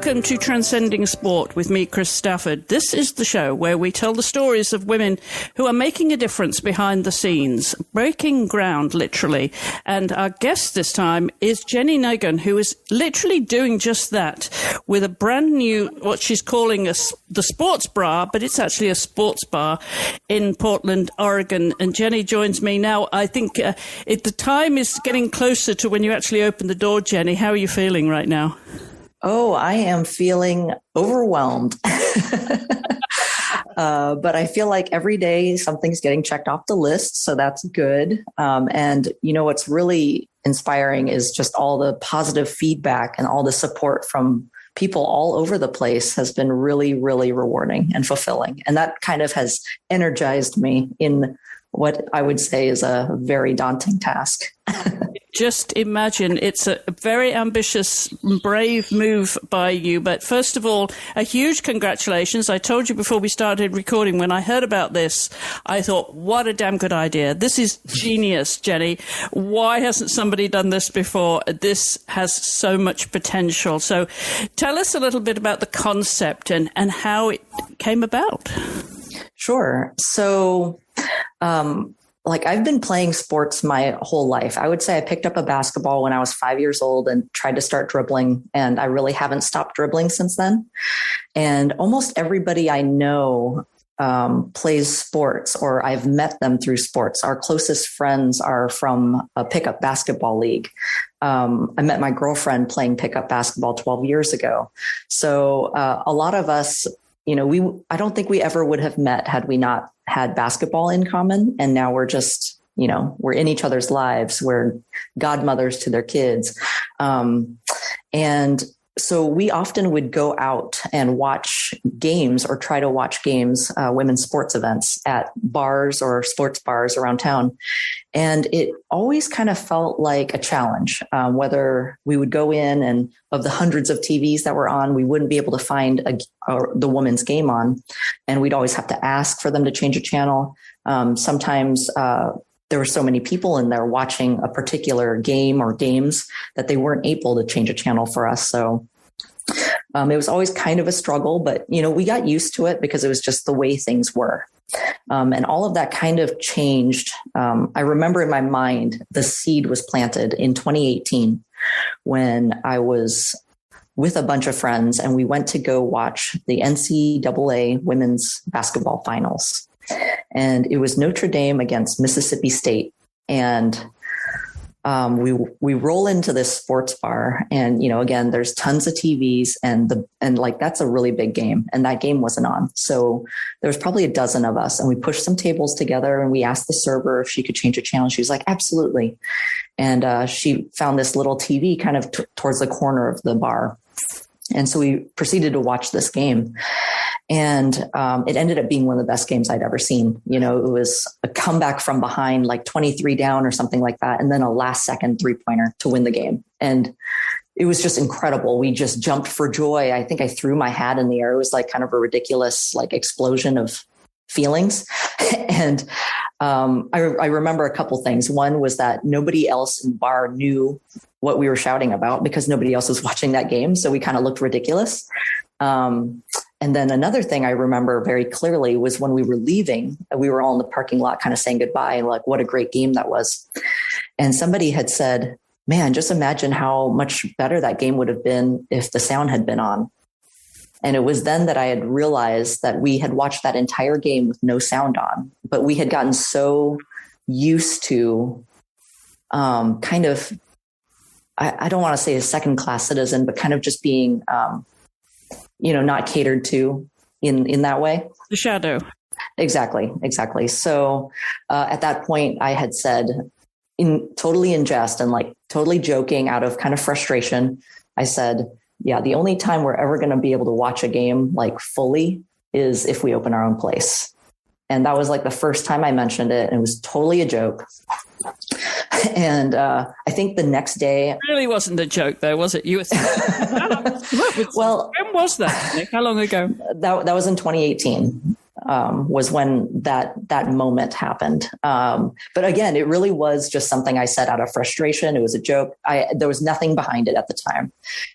Welcome to Transcending Sport with me, Chris Stafford. This is the show where we tell the stories of women who are making a difference behind the scenes, breaking ground, literally. And our guest this time is Jenny Nguyen, who is literally doing just that with a brand new, what she's calling the sports bra, but it's actually a sports bar in Portland, Oregon. And Jenny joins me now. I think the time is getting closer to when you actually open the door, Jenny. How are you feeling right now? Oh, I am feeling overwhelmed. But I feel like every day something's getting checked off the list. So that's good. And you know, what's really inspiring is just all the positive feedback and all the support from people all over the place has been really, really rewarding and fulfilling. And that kind of has energized me in what I would say is a very daunting task. Just imagine, it's a very ambitious, brave move by you. But first of all, a huge congratulations. I told you before we started recording, when I heard about this, I thought, what a damn good idea. This is genius, Jenny. Why hasn't somebody done this before? This has so much potential. So tell us a little bit about the concept and how it came about. Sure. So, I've been playing sports my whole life. I would say I picked up a basketball when I was 5 years old and tried to start dribbling. And I really haven't stopped dribbling since then. And almost everybody I know plays sports, or I've met them through sports. Our closest friends are from a pickup basketball league. I met my girlfriend playing pickup basketball 12 years ago. So a lot of us, you know, I don't think we ever would have met had we not had basketball in common. And now we're just, you know, we're in each other's lives. We're godmothers to their kids. And so we often would go out and watch games or try to watch games, women's sports events at bars or sports bars around town. And it always kind of felt like a challenge, whether we would go in and of the hundreds of TVs that were on, we wouldn't be able to find the women's game on. And we'd always have to ask for them to change a channel. Sometimes there were so many people in there watching a particular game or games that they weren't able to change a channel for us. So it was always kind of a struggle, but, you know, we got used to it because it was just the way things were. And all of that kind of changed. I remember in my mind, the seed was planted in 2018 when I was with a bunch of friends and we went to go watch the NCAA women's basketball finals. And it was Notre Dame against Mississippi State. And we roll into this sports bar and, you know, again, there's tons of TVs and that's a really big game. And that game wasn't on. So there was probably a dozen of us and we pushed some tables together and we asked the server if she could change a channel. She was like, absolutely. And she found this little TV kind of towards the corner of the bar. And so we proceeded to watch this game. And it ended up being one of the best games I'd ever seen. You know, it was a comeback from behind, like 23 down or something like that. And then a last second 3-pointer to win the game. And it was just incredible. We just jumped for joy. I think I threw my hat in the air. It was like kind of a ridiculous, like explosion of feelings. And I remember a couple things. One was that nobody else in the bar knew what we were shouting about because nobody else was watching that game. So we kind of looked ridiculous. And then another thing I remember very clearly was when we were leaving, we were all in the parking lot kind of saying goodbye and like, what a great game that was. And somebody had said, man, just imagine how much better that game would have been if the sound had been on. And it was then that I had realized that we had watched that entire game with no sound on, but we had gotten so used to kind of, I don't want to say a second class citizen, but kind of just being, you know, not catered to in that way. The shadow. Exactly. So at that point I had said totally in jest and like totally joking out of kind of frustration, I said, yeah, the only time we're ever going to be able to watch a game like fully is if we open our own place. And that was like the first time I mentioned it. And it was totally a joke. And I think the next day... It really wasn't a joke, though, was it? You were well, when was that, Nick? How long ago? That was in 2018. Was when that moment happened. But again, it really was just something I said out of frustration. It was a joke. There was nothing behind it at the time.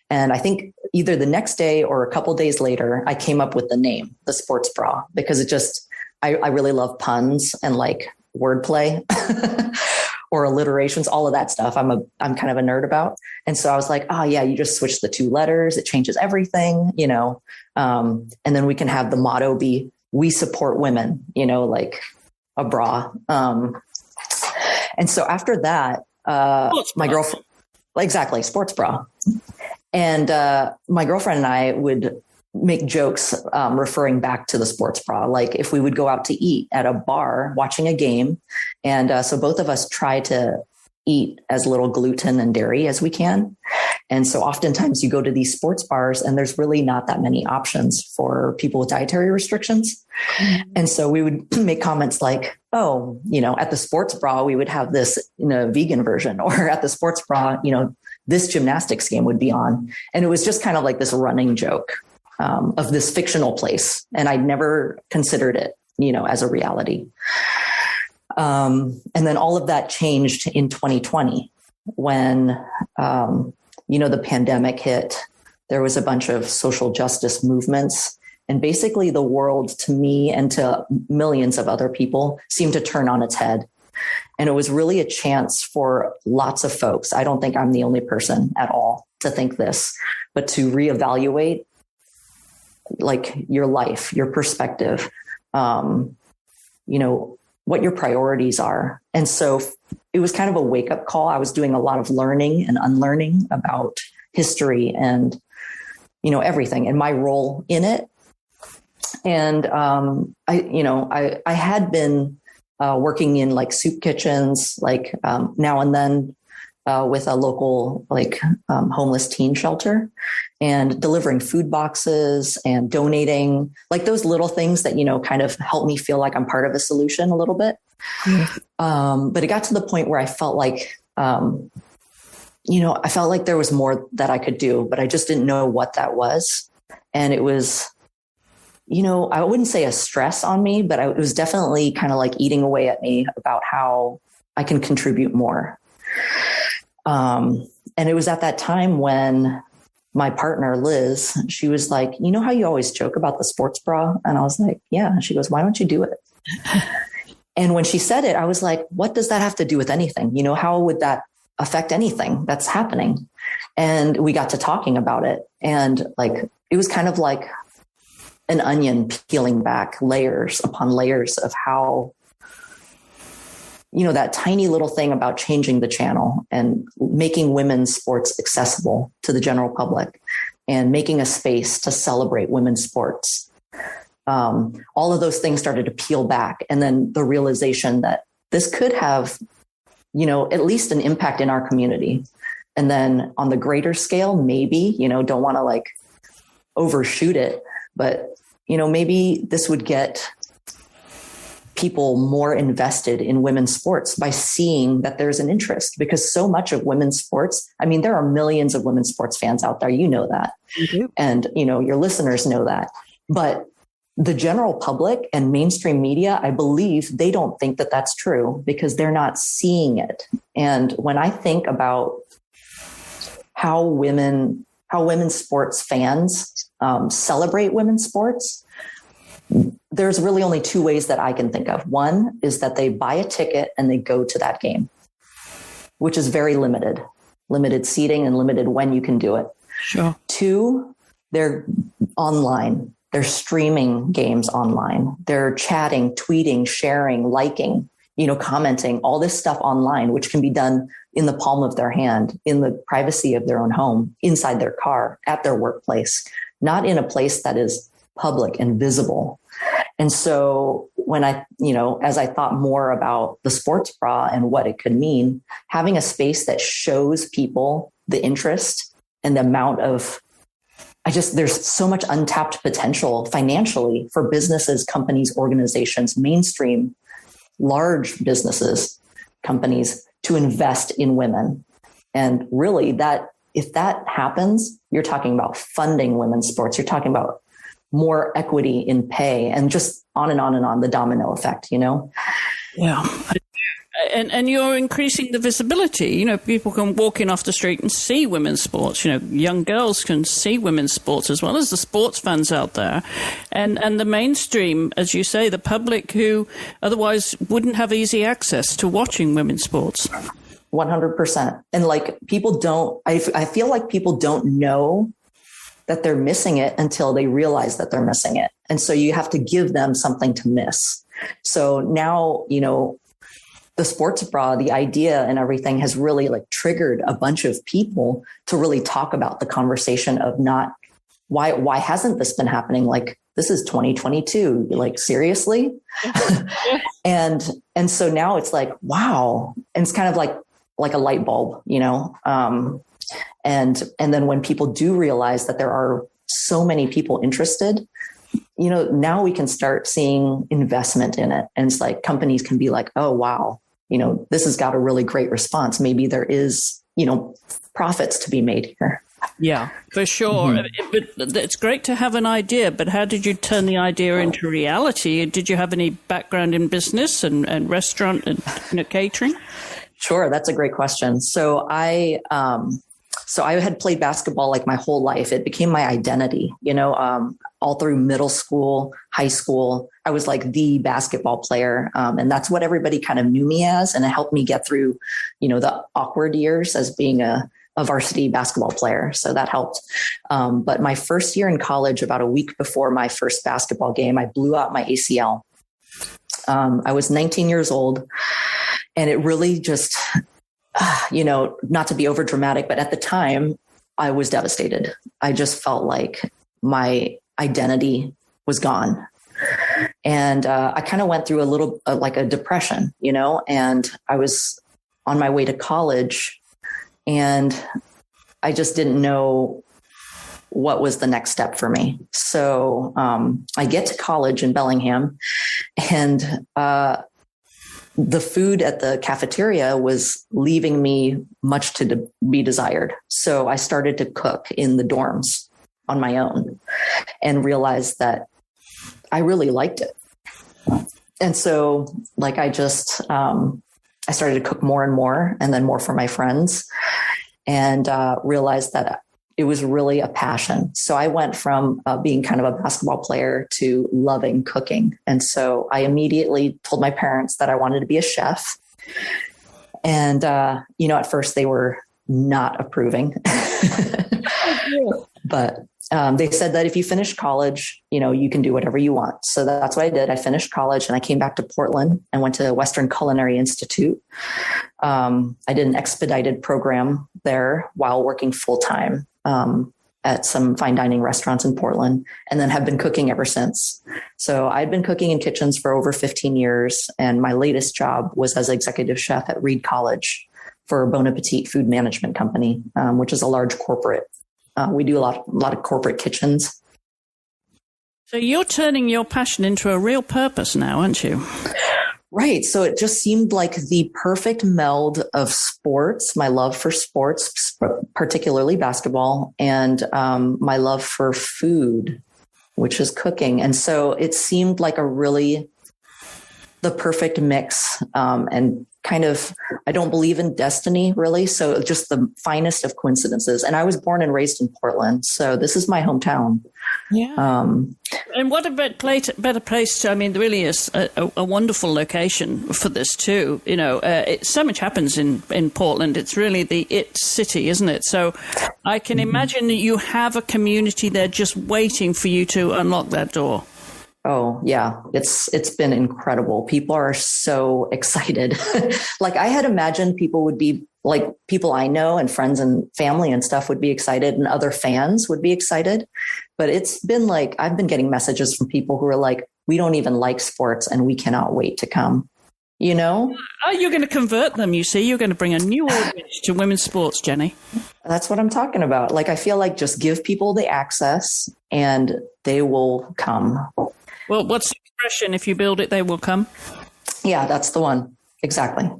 And I think, either the next day or a couple days later, I came up with the name, the sports bra, because it just, I really love puns and like wordplay or alliterations, all of that stuff. I'm kind of a nerd about. And so I was like, oh yeah, you just switch the 2 letters. It changes everything, you know? And then we can have the motto be, we support women, you know, like a bra. And so after that, my girlfriend, exactly, sports bra. And my girlfriend and I would make jokes referring back to the sports bra. Like if we would go out to eat at a bar watching a game. And so both of us try to eat as little gluten and dairy as we can. And so oftentimes you go to these sports bars and there's really not that many options for people with dietary restrictions. Mm-hmm. And so we would make comments like, oh, you know, at the sports bra, we would have this in a vegan version, or at the sports bra, you know, this gymnastics game would be on. And it was just kind of like this running joke of this fictional place. And I'd never considered it, you know, as a reality. And then all of that changed in 2020 when, you know, the pandemic hit. There was a bunch of social justice movements, and basically the world, to me and to millions of other people, seemed to turn on its head. And it was really a chance for lots of folks. I don't think I'm the only person at all to think this, but to reevaluate like your life, your perspective, you know, what your priorities are. And so it was kind of a wake up call. I was doing a lot of learning and unlearning about history and, you know, everything and my role in it. And I had been working in like soup kitchens, like now and then with a local like homeless teen shelter, and delivering food boxes and donating, like those little things that, you know, kind of help me feel like I'm part of a solution a little bit. Yeah. But it got to the point where I felt like, you know, I felt like there was more that I could do, but I just didn't know what that was. And it was, you know, I wouldn't say a stress on me, but it was definitely kind of like eating away at me about how I can contribute more. And it was at that time when my partner, Liz, she was like, you know how you always joke about the sports bra? And I was like, yeah. And she goes, why don't you do it? And when she said it, I was like, what does that have to do with anything? You know, how would that affect anything that's happening? And we got to talking about it. And like, it was kind of like an onion peeling back layers upon layers of how, you know, that tiny little thing about changing the channel and making women's sports accessible to the general public and making a space to celebrate women's sports. All of those things started to peel back. And then the realization that this could have, you know, at least an impact in our community. And then on the greater scale, maybe, you know, don't want to like overshoot it, but, you know, maybe this would get people more invested in women's sports by seeing that there's an interest, because so much of women's sports, I mean, there are millions of women's sports fans out there. You know that. Mm-hmm. And, you know, your listeners know that. But the general public and mainstream media, I believe they don't think that that's true because they're not seeing it. And when I think about how women's sports fans celebrate women's sports, there's really only 2 ways that I can think of. One is that they buy a ticket and they go to that game, which is very limited seating and limited when you can do it. Sure. 2, they're online. They're streaming games online. They're chatting, tweeting, sharing, liking, you know, commenting, all this stuff online, which can be done in the palm of their hand, in the privacy of their own home, inside their car, at their workplace, not in a place that is public and visible. And so when as I thought more about the sports bra and what it could mean, having a space that shows people the interest and the amount of, there's so much untapped potential financially for businesses, companies, organizations, mainstream, large businesses, companies to invest in women. And really that, if that happens, you're talking about funding women's sports. You're talking about more equity in pay and just on and on and on, the domino effect, you know? Yeah. and you're increasing the visibility. You know, people can walk in off the street and see women's sports. You know, young girls can see women's sports as well as the sports fans out there. And the mainstream, as you say, the public who otherwise wouldn't have easy access to watching women's sports. 100%. And like people don't, I feel like people don't know that they're missing it until they realize that they're missing it. And so you have to give them something to miss. So now, you know, the sports bra, the idea and everything has really like triggered a bunch of people to really talk about the conversation of not why hasn't this been happening? Like, this is 2022. Like, seriously? And so now it's like, wow. And it's kind of like a light bulb, you know? And then when people do realize that there are so many people interested, you know, now we can start seeing investment in it. And it's like companies can be like, oh, wow, you know, this has got a really great response. Maybe there is, you know, profits to be made here. Yeah, for sure. Mm-hmm. But it's great to have an idea, but how did you turn the idea into reality? Did you have any background in business and restaurant and, you know, catering? Sure. That's a great question. So I had played basketball like my whole life. It became my identity, you know, all through middle school, high school. I was like the basketball player. And that's what everybody kind of knew me as. And it helped me get through, you know, the awkward years as being a varsity basketball player. So that helped. But my first year in college, about a week before my first basketball game, I blew out my ACL. I was 19 years old, and it really just, you know, not to be over dramatic, but at the time I was devastated. I just felt like my identity was gone. And I kind of went through a little like a depression, you know, and I was on my way to college, and I just didn't know what was the next step for me. So I get to college in Bellingham, and the food at the cafeteria was leaving me much to be desired. So I started to cook in the dorms on my own and realized that I really liked it. And so like I just, I started to cook more and more, and then more for my friends, and realized that it was really a passion. So I went from being kind of a basketball player to loving cooking. And so I immediately told my parents that I wanted to be a chef. And, you know, at first they were not approving, but they said that if you finish college, you know, you can do whatever you want. So that's what I did. I finished college and I came back to Portland and went to the Western Culinary Institute. I did an expedited program there while working full time at some fine dining restaurants in Portland, and then have been cooking ever since. So I'd been cooking in kitchens for over 15 years. And my latest job was as executive chef at Reed College for Bon Appetit Food Management Company, which is a large corporate. We do a lot of corporate kitchens. So you're turning your passion into a real purpose now, aren't you? Right. So it just seemed like the perfect meld of sports, my love for sports, particularly basketball, and my love for food, which is cooking. And so it seemed like the perfect mix, and kind of, I don't believe in destiny really. So just the finest of coincidences. And I was born and raised in Portland. So this is my hometown. Yeah. And what a better place to, I mean, there really is a wonderful location for this too. You know, so much happens in Portland. It's really the it city, isn't it? So I can imagine that you have a community there just waiting for you to unlock that door. Oh yeah, it's been incredible. People are so excited. Like I had imagined people would be like, people I know and friends and family and stuff would be excited, and other fans would be excited. But it's been like, I've been getting messages from people who are like, we don't even like sports and we cannot wait to come. You know? Oh, you're going to convert them, you see. You're going to bring a new audience to women's sports, Jenny. That's what I'm talking about. Like, I feel like just give people the access and they will come. Well, what's the expression? If you build it, they will come. Yeah, that's the one. Exactly.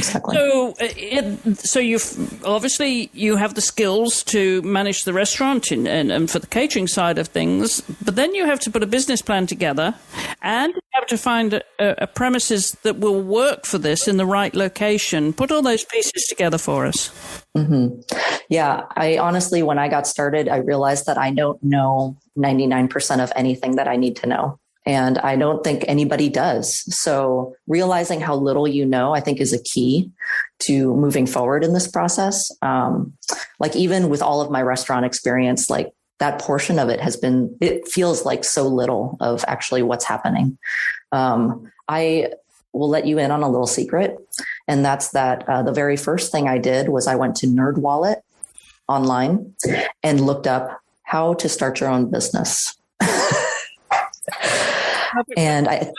So you've obviously you have the skills to manage the restaurant and for the catering side of things, but then you have to put a business plan together, and you have to find a premises that will work for this in the right location. Put all those pieces together for us. Mm-hmm. Yeah, I honestly, when I got started, I realized that I don't know 99% of anything that I need to know. And I don't think anybody does. So realizing how little you know, I think is a key to moving forward in this process. Like even with all of my restaurant experience, like that portion of it it feels like so little of actually what's happening. I will let you in on a little secret. And that's that the very first thing I did was I went to NerdWallet online and looked up how to start your own business. And I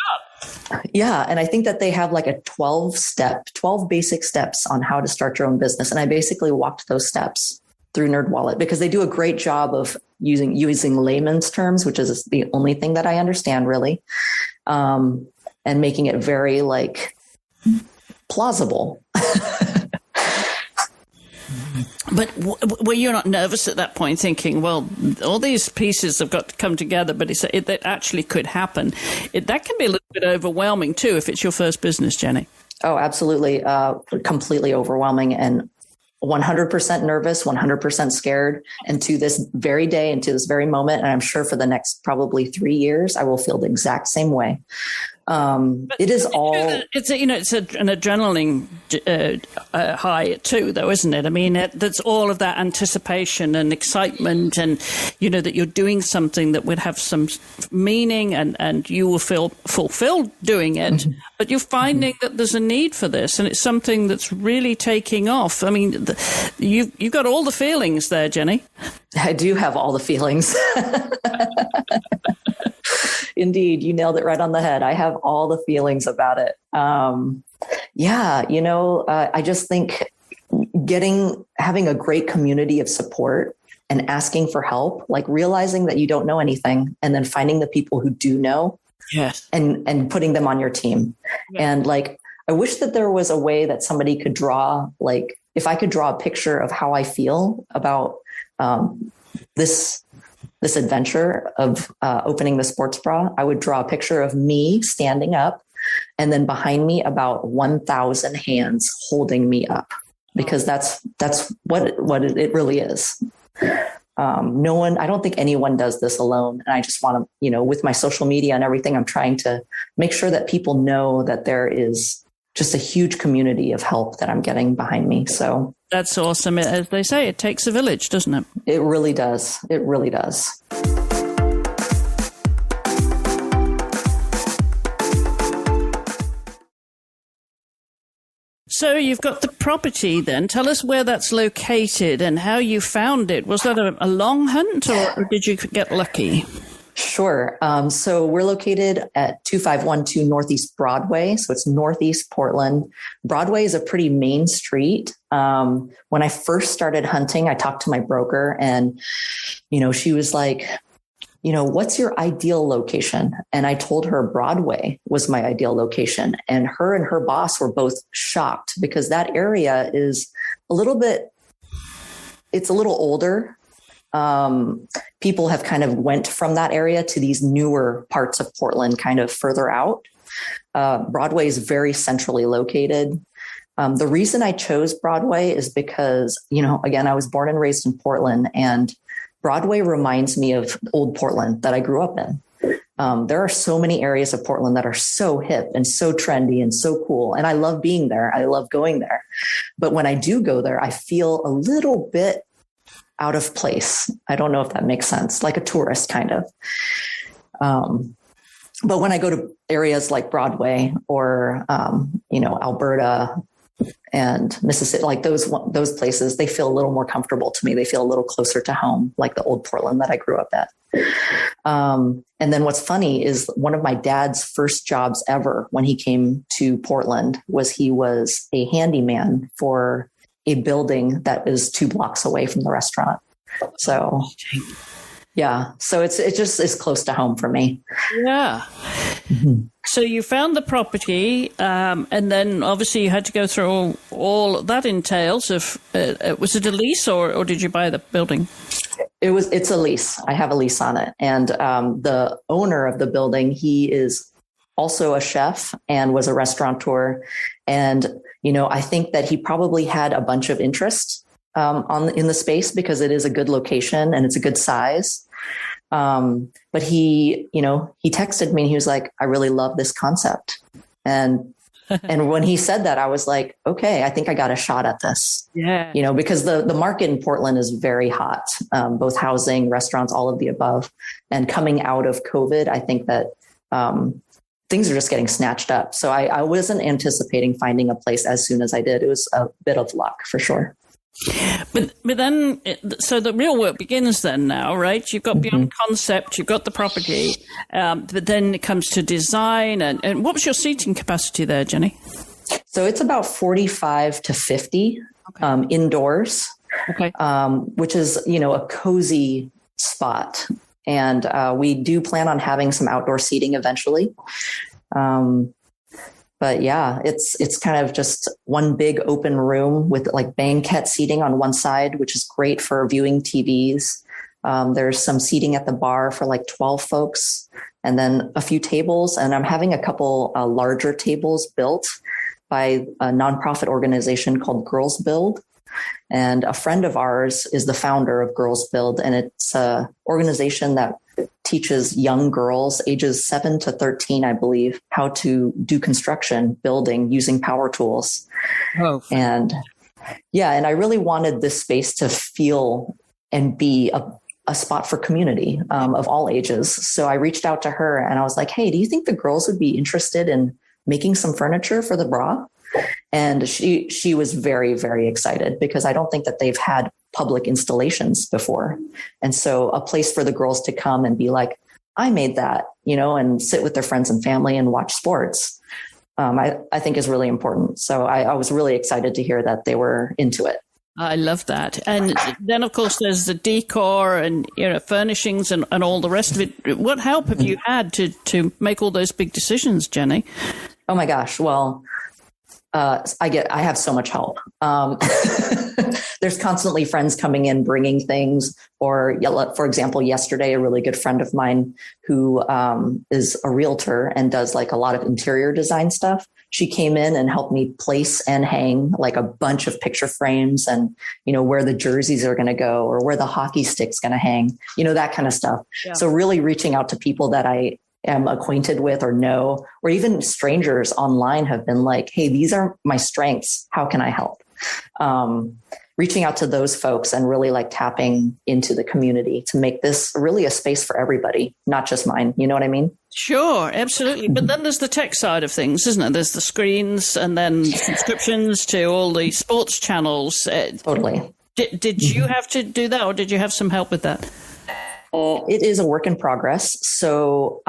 think that they have like a 12 basic steps on how to start your own business. And I basically walked those steps through NerdWallet because they do a great job of using layman's terms, which is the only thing that I understand really. And making it very like plausible. But were you not nervous at that point thinking, well, all these pieces have got to come together, but it actually could happen? That can be a little bit overwhelming too if it's your first business, Jenny. Oh, absolutely. Completely overwhelming and 100% nervous, 100% scared. And to this very day and to this very moment, and I'm sure for the next probably 3 years, I will feel the exact same way. It is all. It's an adrenaline high too, though, isn't it? I mean, that's all of that anticipation and excitement, and that you're doing something that would have some meaning, and you will feel fulfilled doing it. Mm-hmm. But you're finding that there's a need for this, and it's something that's really taking off. I mean, you've got all the feelings there, Jenny. I do have all the feelings. Indeed, you nailed it right on the head. I have all the feelings about it. I just think having a great community of support and asking for help, like realizing that you don't know anything and then finding the people who do know, yes, and putting them on your team. Yeah. And like, I wish that there was a way that somebody could draw, like if I could draw a picture of how I feel about this adventure of opening the sports bra, I would draw a picture of me standing up and then behind me about 1,000 hands holding me up, because that's what it really is. No one, I don't think anyone does this alone. And I just want to, with my social media and everything, I'm trying to make sure that people know that there is just a huge community of help that I'm getting behind me. So that's awesome. As they say, it takes a village, doesn't it? It really does. It really does. So you've got the property then. Tell us where that's located and how you found it. Was that a long hunt or did you get lucky? Sure. So we're located at 2512 North East Broadway. So it's Northeast Portland. Broadway is a pretty main street. When I first started hunting, I talked to my broker and, she was like, what's your ideal location? And I told her Broadway was my ideal location. And her boss were both shocked because that area is it's a little older. People have kind of went from that area to these newer parts of Portland, kind of further out. Broadway is very centrally located. The reason I chose Broadway is because, again, I was born and raised in Portland, and Broadway reminds me of old Portland that I grew up in. There are so many areas of Portland that are so hip and so trendy and so cool. And I love being there. I love going there. But when I do go there, I feel a little bit out of place. I don't know if that makes sense, like a tourist kind of. But when I go to areas like Broadway or, Alberta and Mississippi, like those places, they feel a little more comfortable to me. They feel a little closer to home, like the old Portland that I grew up at. And then what's funny is one of my dad's first jobs ever when he came to Portland he was a handyman for a building that is 2 blocks away from the restaurant. So, yeah. So it just is close to home for me. Yeah. Mm-hmm. So you found the property, and then obviously you had to go through all that entails of, was it a lease or did you buy the building? It's a lease. I have a lease on it. And the owner of the building, he is also a chef and was a restaurateur. And, I think that he probably had a bunch of interest in the space because it is a good location and it's a good size. But he texted me and he was like, I really love this concept. And when he said that, I was like, okay, I think I got a shot at this. Yeah. Because the market in Portland is very hot, both housing, restaurants, all of the above. And coming out of COVID, I think that things are just getting snatched up. So I wasn't anticipating finding a place as soon as I did. It was a bit of luck for sure. But then, so the real work begins then now, right? You've got beyond concept, you've got the property, but then it comes to design. And what was your seating capacity there, Jenny? So it's about 45 to 50 indoors, which is, a cozy spot. And we do plan on having some outdoor seating eventually. But yeah, it's kind of just one big open room with like banquette seating on one side, which is great for viewing TVs. There's some seating at the bar for like 12 folks and then a few tables. And I'm having a couple larger tables built by a nonprofit organization called Girls Build. And a friend of ours is the founder of Girls Build. And it's an organization that teaches young girls ages 7 to 13, I believe, how to do construction, building using power tools. Oh, and I really wanted this space to feel and be a spot for community of all ages. So I reached out to her and I was like, hey, do you think the girls would be interested in making some furniture for the bra? And she was very, very excited because I don't think that they've had public installations before. And so a place for the girls to come and be like, I made that, and sit with their friends and family and watch sports, I think is really important. So I was really excited to hear that they were into it. I love that. And then, of course, there's the decor and, furnishings and all the rest of it. What help have you had to make all those big decisions, Jenny? Oh, my gosh. Well, I have so much help. There's constantly friends coming in, bringing things, or for example, yesterday, a really good friend of mine who is a realtor and does like a lot of interior design stuff. She came in and helped me place and hang like a bunch of picture frames and, where the jerseys are going to go or where the hockey stick's going to hang, that kind of stuff. Yeah. So really reaching out to people that I am acquainted with or know, or even strangers online have been like, hey, these are my strengths. How can I help? Reaching out to those folks and really like tapping into the community to make this really a space for everybody, not just mine. You know what I mean? Sure, absolutely. But then there's the tech side of things, isn't it? There's the screens and then subscriptions to all the sports channels. Totally. Did you have to do that or did you have some help with that? It is a work in progress. So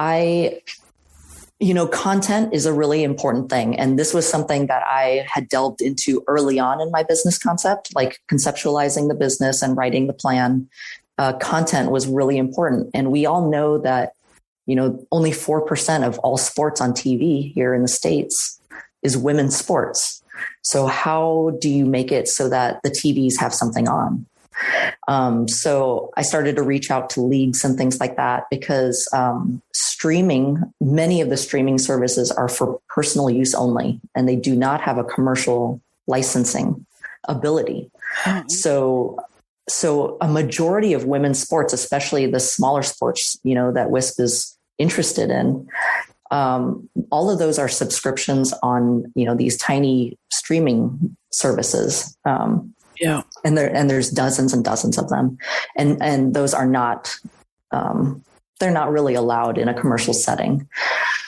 content is a really important thing. And this was something that I had delved into early on in my business concept, like conceptualizing the business and writing the plan. Content was really important. And we all know that, only 4% of all sports on TV here in the States is women's sports. So how do you make it so that the TVs have something on? So I started to reach out to leagues and things like that because many of the streaming services are for personal use only, and they do not have a commercial licensing ability. So a majority of women's sports, especially the smaller sports, that WISP is interested in, all of those are subscriptions on, these tiny streaming services. Yeah. And there's dozens and dozens of them. And those are not, they're not really allowed in a commercial setting.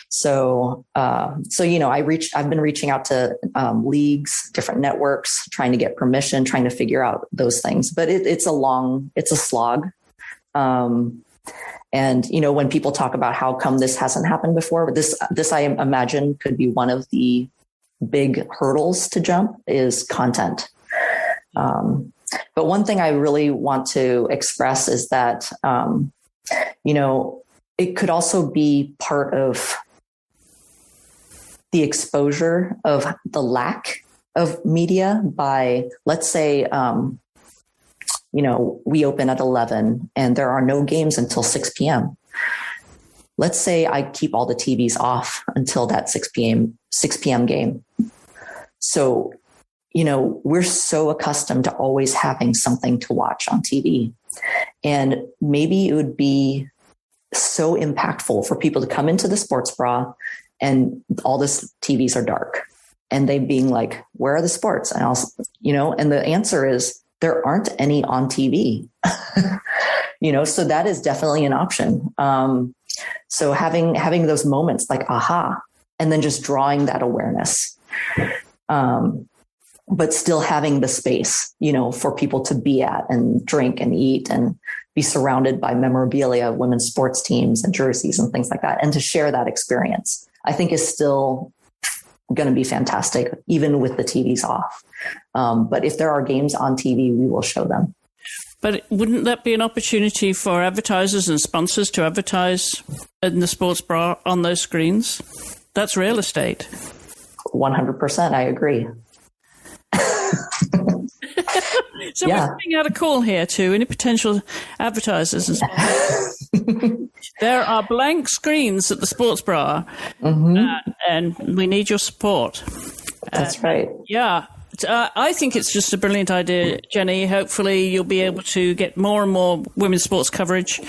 So I've been reaching out to leagues, different networks, trying to get permission, trying to figure out those things. But it's a slog. And, when people talk about how come this hasn't happened before, this I imagine could be one of the big hurdles to jump is content. But one thing I really want to express is that, it could also be part of the exposure of the lack of media by, let's say, we open at 11 and there are no games until 6 p.m. let's say I keep all the TVs off until that 6 p.m. game. So, we're so accustomed to always having something to watch on TV. And maybe it would be so impactful for people to come into the sports bra and all the TVs are dark and they being like, where are the sports? And and the answer is there aren't any on TV, so that is definitely an option. So having those moments like, aha, and then just drawing that awareness. But still having the space, for people to be at and drink and eat and be surrounded by memorabilia of women's sports teams and jerseys and things like that. And to share that experience, I think is still going to be fantastic, even with the TVs off. But if there are games on TV, we will show them. But wouldn't that be an opportunity for advertisers and sponsors to advertise in the sports bra on those screens? That's real estate. 100%. I agree. So we're putting out a call here to any potential advertisers. There are blank screens at the sports bra, and we need your support. That's right. Yeah. I think it's just a brilliant idea, Jenny. Hopefully you'll be able to get more and more women's sports coverage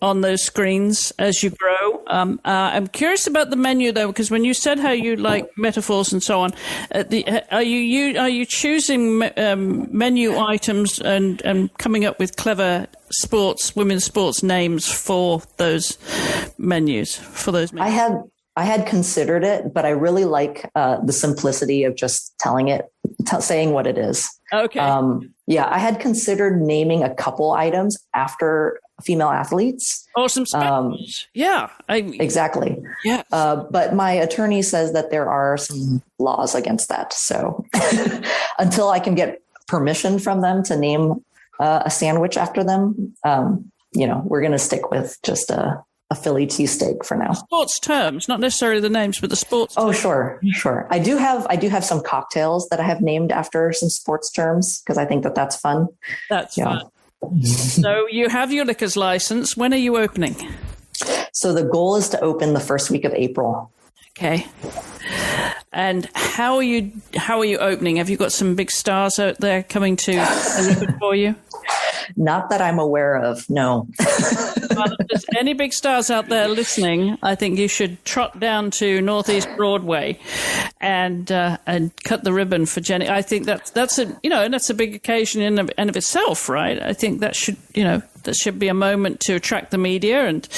on those screens as you grow. I'm curious about the menu, though, because when you said how you like metaphors and so on, are you choosing menu items and coming up with clever women's sports names for those menus? I had considered it, but I really like the simplicity of just saying what it is. Okay. I had considered naming a couple items after female athletes. Oh, some specials. Exactly. Yeah. But my attorney says that there are some laws against that. So until I can get permission from them to name a sandwich after them, we're going to stick with just a Philly cheesesteak for now. Sports terms, not necessarily the names, but the sports. Oh, sure. I do have some cocktails that I have named after some sports terms because I think that's fun. That's fun. So you have your liquor's license. When are you opening? So the goal is to open the first week of April. Okay. And how are you opening? Have you got some big stars out there coming to open for you? Not that I'm aware of, no. Well, if there's any big stars out there listening, I think you should trot down to North East Broadway and cut the ribbon for Jenny. I think that's a big occasion in and of itself, right? I think that should be a moment to attract the media and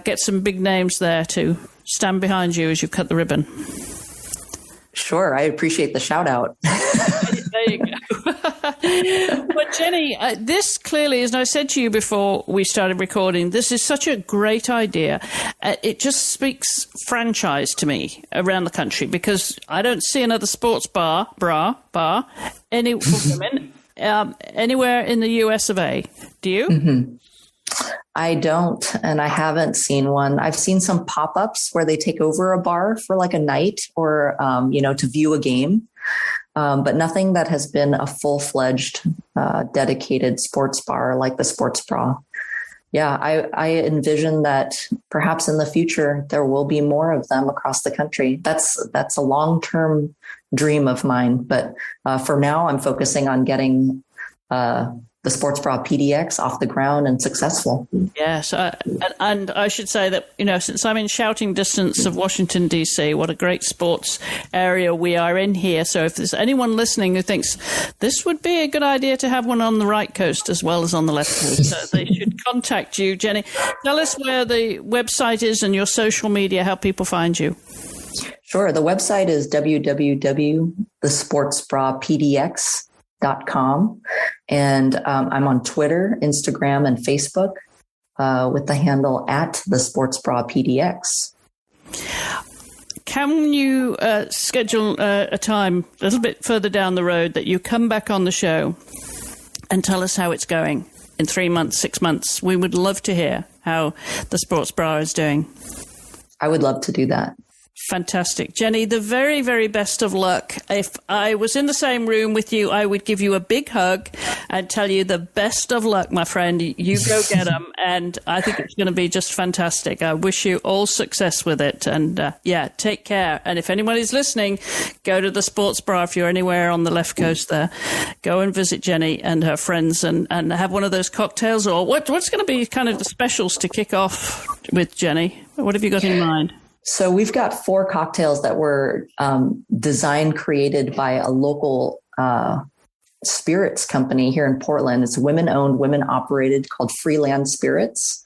get some big names there to stand behind you as you cut the ribbon. Sure, I appreciate the shout out. There you go. But Jenny, this clearly, as I said to you before we started recording, this is such a great idea. It just speaks franchise to me around the country because I don't see another sports bar for women anywhere in the US of A. Do you? Mm-hmm. I don't, and I haven't seen one. I've seen some pop-ups where they take over a bar for like a night or, to view a game. But nothing that has been a full-fledged, dedicated sports bar like the Sports Bra. Yeah, I envision that perhaps in the future there will be more of them across the country. That's a long-term dream of mine. But for now, I'm focusing on getting the Sports Bra PDX off the ground and successful. Yes. And I should say that, since I'm in shouting distance of Washington, D.C., what a great sports area we are in here. So if there's anyone listening who thinks this would be a good idea to have one on the right coast as well as on the left coast, so they should contact you. Jenny, tell us where the website is and your social media, how people find you. Sure. The website is www.thesportsbrapdx.com. And I'm on Twitter, Instagram, and Facebook with the handle @thesportsbrapdx. Can you schedule a time a little bit further down the road that you come back on the show and tell us how it's going in 3 months, 6 months? We would love to hear how the Sports Bra is doing. I would love to do that. Fantastic. Jenny, the very, very best of luck. If I was in the same room with you, I would give you a big hug and tell you the best of luck, my friend. You go get them. And I think it's going to be just fantastic. I wish you all success with it. And take care. And if anyone is listening, go to the Sports Bar if you're anywhere on the left coast there. Go and visit Jenny and her friends and have one of those cocktails. Or what's going to be kind of the specials to kick off with, Jenny? What have you got in mind? So we've got 4 cocktails that were created by a local spirits company here in Portland. It's women-owned, women-operated, called Freeland Spirits.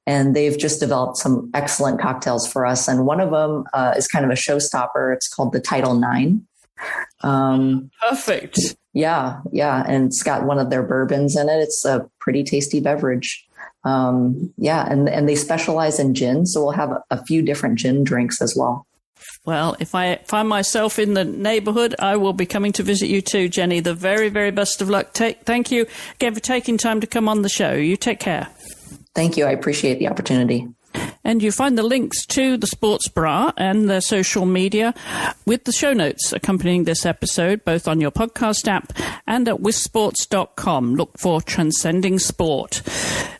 And they've just developed some excellent cocktails for us. And one of them is kind of a showstopper. It's called the Title IX. Perfect. Yeah. And it's got one of their bourbons in it. It's a pretty tasty beverage. And they specialize in gin. So we'll have a few different gin drinks as well. Well, if I find myself in the neighborhood, I will be coming to visit you too, Jenny. The very, very best of luck. Thank you again for taking time to come on the show. You take care. Thank you. I appreciate the opportunity. And you find the links to the Sports Bra and their social media with the show notes accompanying this episode, both on your podcast app and at wissports.com. Look for Transcending Sport.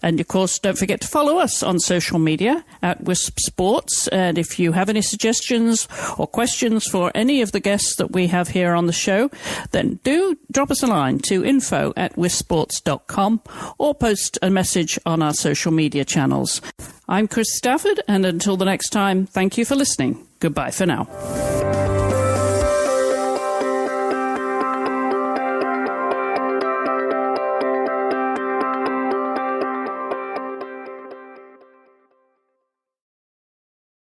And, of course, don't forget to follow us on social media at Wisp Sports. And if you have any suggestions or questions for any of the guests that we have here on the show, then do drop us a line to info@wissports.com or post a message on our social media channels. I'm Chris Stafford, and until the next time, thank you for listening. Goodbye for now.